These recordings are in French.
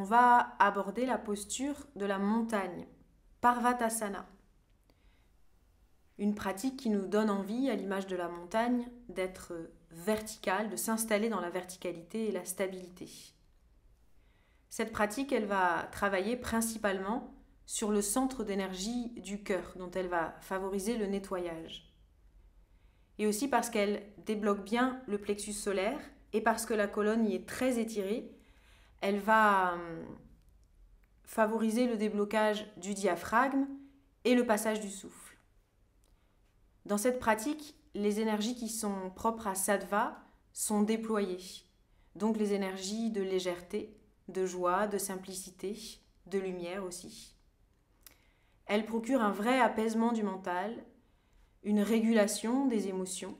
va aborder la posture de la montagne, Parvatasana. Une pratique qui nous donne envie, à l'image de la montagne, d'être verticale, de s'installer dans la verticalité et la stabilité. Cette pratique, elle va travailler principalement sur le centre d'énergie du cœur, dont elle va favoriser le nettoyage. Et aussi parce qu'elle débloque bien le plexus solaire et parce que la colonne y est très étirée, elle va favoriser le déblocage du diaphragme et le passage du souffle. Dans cette pratique, les énergies qui sont propres à Sattva sont déployées. Donc les énergies de légèreté, de joie, de simplicité, de lumière aussi. Elle procure un vrai apaisement du mental, une régulation des émotions,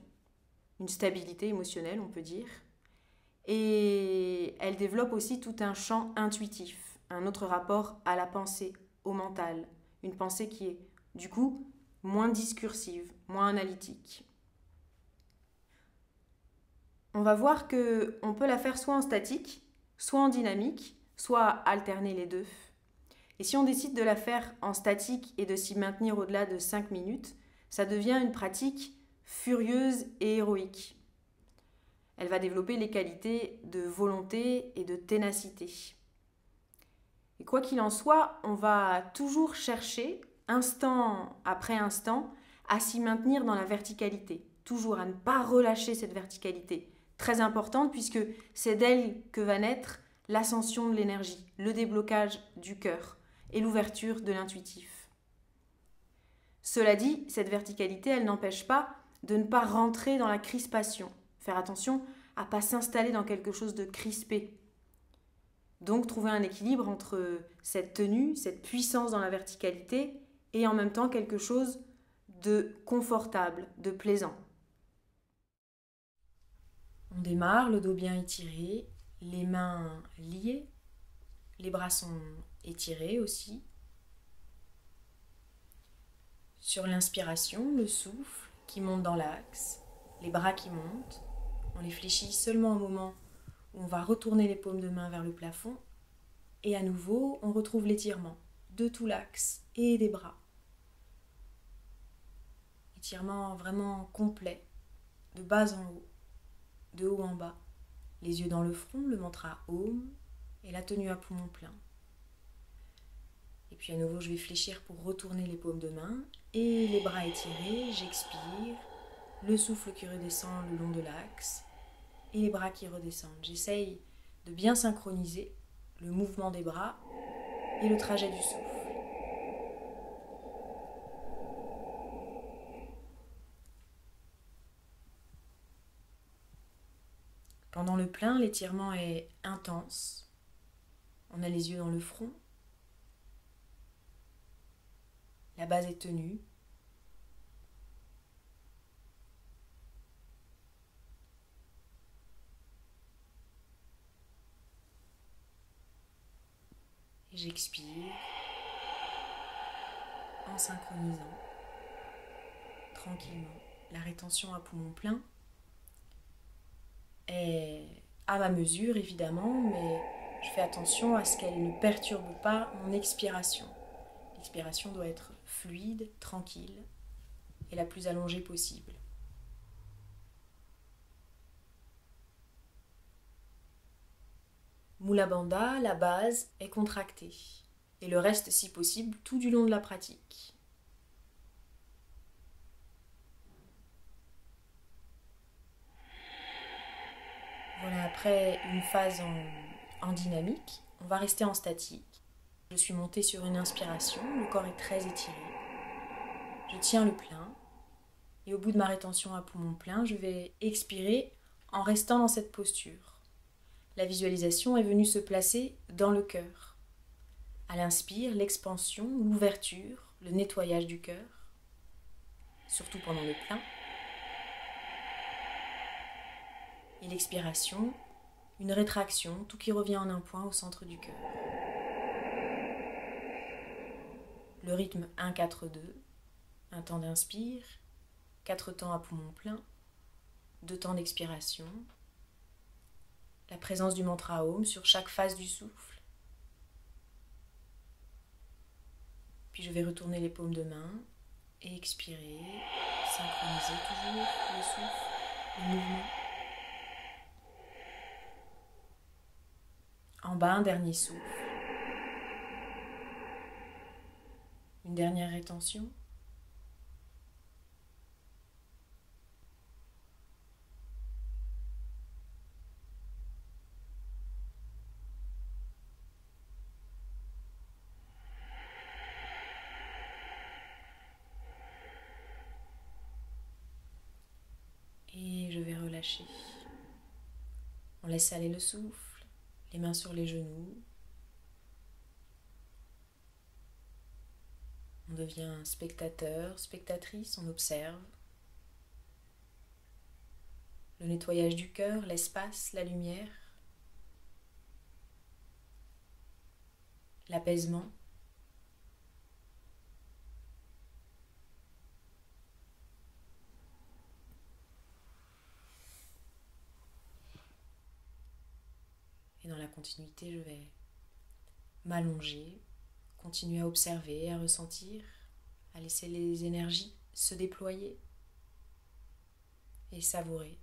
une stabilité émotionnelle, on peut dire. Et elle développe aussi tout un champ intuitif, un autre rapport à la pensée, au mental. Une pensée qui est, du coup, moins discursive, moins analytique. On va voir qu'on peut la faire soit en statique, soit en dynamique, soit alterner les deux. Et si on décide de la faire en statique et de s'y maintenir au-delà de 5 minutes, ça devient une pratique furieuse et héroïque. Elle va développer les qualités de volonté et de ténacité. Et quoi qu'il en soit, on va toujours chercher, instant après instant, à s'y maintenir dans la verticalité, toujours à ne pas relâcher cette verticalité, très importante puisque c'est d'elle que va naître l'ascension de l'énergie, le déblocage du cœur et l'ouverture de l'intuitif. Cela dit, cette verticalité, elle n'empêche pas de ne pas rentrer dans la crispation, faire attention à ne pas s'installer dans quelque chose de crispé. Donc trouver un équilibre entre cette tenue, cette puissance dans la verticalité et en même temps quelque chose de confortable, de plaisant. On démarre, le dos bien étiré, les mains liées, les bras sont étirés aussi. Sur l'inspiration, le souffle qui monte dans l'axe, les bras qui montent. On les fléchit seulement au moment où on va retourner les paumes de main vers le plafond. Et à nouveau, on retrouve l'étirement de tout l'axe et des bras. Étirement vraiment complet, de bas en haut, de haut en bas. Les yeux dans le front, le mantra Om et la tenue à poumon plein. Et puis à nouveau, je vais fléchir pour retourner les paumes de main et les bras étirés. J'expire, le souffle qui redescend le long de l'axe et les bras qui redescendent. J'essaye de bien synchroniser le mouvement des bras et le trajet du souffle. Pendant le plein, l'étirement est intense. On a les yeux dans le front. La base est tenue. Et j'expire en synchronisant tranquillement. La rétention à poumon plein est à ma mesure évidemment, mais je fais attention à ce qu'elle ne perturbe pas mon expiration. L'expiration doit être fluide, tranquille et la plus allongée possible. Mula Bandha, la base, est contractée et le reste, si possible, tout du long de la pratique. Voilà, après une phase en dynamique, on va rester en statique. Je suis montée sur une inspiration, le corps est très étiré. Je tiens le plein et au bout de ma rétention à poumon plein, je vais expirer en restant dans cette posture. La visualisation est venue se placer dans le cœur. À l'inspire, l'expansion, l'ouverture, le nettoyage du cœur, surtout pendant le plein. Et l'expiration, une rétraction, tout qui revient en un point au centre du cœur. Le rythme 1-4-2, un temps d'inspire, 4 temps à poumon plein, 2 temps d'expiration, la présence du mantra Om sur chaque phase du souffle, Puis je vais retourner les paumes de main et expirer, synchroniser toujours le souffle, le mouvement. En bas, un dernier souffle. Une dernière rétention. Et je vais relâcher. On laisse aller le souffle, les mains sur les genoux. On devient spectateur, spectatrice, on observe. Le nettoyage du cœur, l'espace, la lumière, l'apaisement. Et dans la continuité, je vais m'allonger, continuer à observer, à ressentir, à laisser les énergies se déployer et savourer.